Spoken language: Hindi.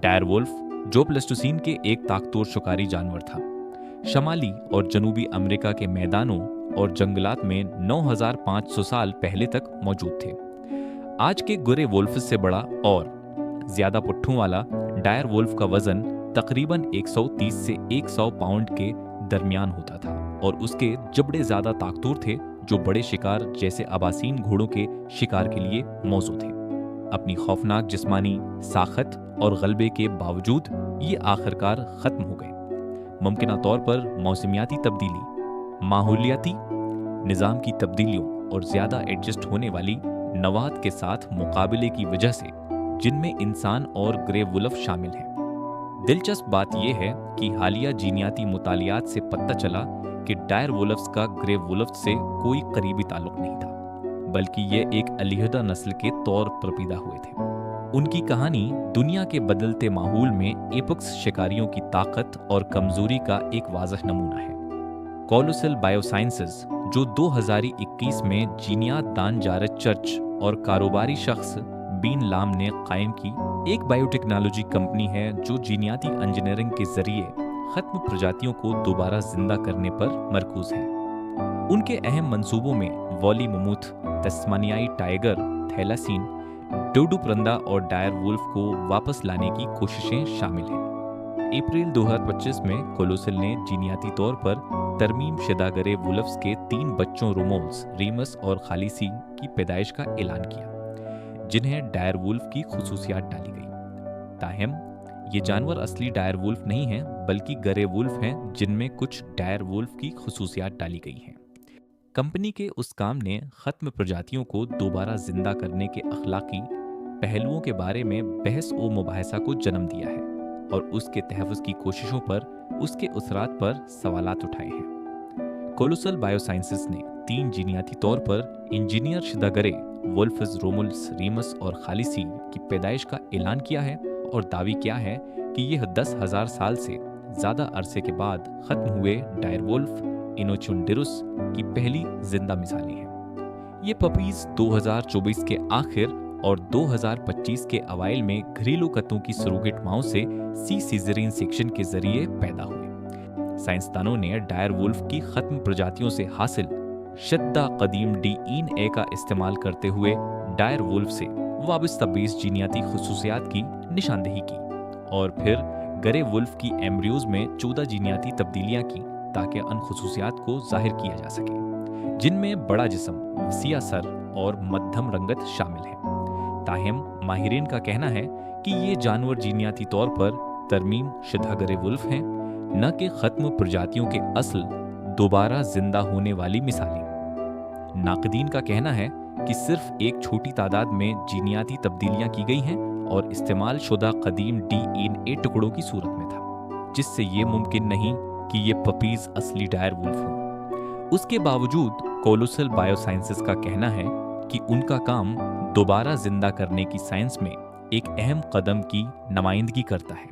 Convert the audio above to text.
डायर वुल्फ जो प्लेस्टोसीन के एक ताकतवर शिकारी जानवर था। शमाली और जनूबी अमेरिका के मैदानों और जंगलात में 9500 साल पहले तक मौजूद थे। आज के ग्रे वुल्फ से बड़ा और ज्यादा पुट्ठों वाला डायर वुल्फ का वजन तकरीबन 130 से 100 पाउंड के दरमियान होता था और उसके जबड़े ज्यादा ताकतवर थे जो बड़े शिकार जैसे अबासीन घोड़ों के शिकार के लिए मौजू थे। अपनी खौफनाक जिस्मानी साखत और गलबे के बावजूद ये आखिरकार खत्म हो गए। मुमकिन तौर पर मौसमियाती तब्दीली, माहौलियाती निज़ाम की तब्दीलियों और ज़्यादा एडजस्ट होने वाली नवात के साथ मुकाबले की वजह से, जिनमें इंसान और ग्रे वुल्फ शामिल हैं। दिलचस्प बात यह है कि हालिया जीनियाती मुतालियात से पता चला कि डायर वुल्फ्स का ग्रे वुल्फ से कोई करीबी ताल्लुक नहीं था, बल्कि ये एक अलहदा नस्ल के तौर पर पैदा हुए थे। उनकी कहानी दुनिया के बदलते माहौल में एपेक्स शिकारियों की ताकत और कमजोरी का एक वाज़ह नमूना है। कोलोसल बायोसाइंसेस, जो 2021 में जीनियात दान जारद चर्च और कारोबारी शख्स बीन लाम ने कायम की एक बायोटेक्नोलॉजी कंपनी है जो जीनियाती इंजीनियरिंग के जरिए खत्म प्रजातियों को दोबारा जिंदा करने पर मरकूज है। उनके अहम मंसूबों में वॉली ममूथ, तस्मानियाई टाइगर, थैलासीन, डोडो परिंदा और डायर वुल्फ को वापस लाने की कोशिशें शामिल हैं। अप्रैल 2025 में कोलोसल ने जीनियाती तौर पर तरमीम शुदा ग्रे वुल्फ्स के 3 बच्चों रोमोल्स, रीमस और खालिसी की पैदाइश का ऐलान किया, जिन्हें डायर वुल्फ की खुसूसियात डाली गई। ताहम ये जानवर असली डायर वुल्फ नहीं हैं, बल्कि ग्रे वुल्फ हैं जिनमें कुछ डायर वुल्फ की खुसूसियात डाली गई हैं। कंपनी के उस काम ने खत्म प्रजातियों को दोबारा जिंदा करने के अखलाकी पहलुओं के बारे में बहस व मुबाहसा को जन्म दिया है और उसके तहफ़्फ़ुज़ की कोशिशों पर उसके असरात पर सवालात उठाए हैं। कोलोसल बायोसाइंसेस ने 3 जीनियाती तौर पर इंजीनियर शुदा ग्रे वुल्फ्स रोमुल्स, रीमस और खालिसी की पैदाइश का ऐलान किया है और दावी किया है कि यह 10,000 साल से ज़्यादा अरसे के बाद ख़त्म हुए डायर वुल्फ इनोचुंडिरुस की पहली जिंदा मिसालें हैं। ये पपीज 2024 के आखिर और 2025 के अवाइल में घरेलू कुत्तों की सरोगेट माओं से सी सीजरियन सेक्शन के जरिए पैदा हुए। साइंसदानों ने डायर वुल्फ की खत्म प्रजातियों से हासिल शद्दा कदीम DNA का इस्तेमाल करते हुए डायर वुल्फ से वाबस्ता 20 जीनियाती खुसूसियात की निशानदेही की और फिर ग्रे वुल्फ की एम्ब्रियोज में 14 जीनियाती तब्दीलियां की ताकि उन खुसूसियात को जाहिर किया जा सके, जिनमें बड़ा जिस्म, वसीया सर और मध्यम रंगत शामिल है। ताहम माहिरीन का कहना है कि ये जानवर जीनियाती तौर पर तरमीम शुदा ग्रे वुल्फ हैं, न कि खत्म प्रजातियों के असल दोबारा जिंदा होने वाली मिसालें। नाक़दीन का कहना है कि सिर्फ एक छोटी तादाद में जीनियाती तब्दीलियां की गई हैं और इस्तेमाल शुदा कदीम DNA टुकड़ों की सूरत में था, जिससे ये मुमकिन नहीं कि ये पपीज असली डायर वुल्फ हों। उसके बावजूद कोलोसल बायोसाइंसेस का कहना है कि उनका काम दोबारा जिंदा करने की साइंस में एक अहम कदम की नुमाइंदगी करता है।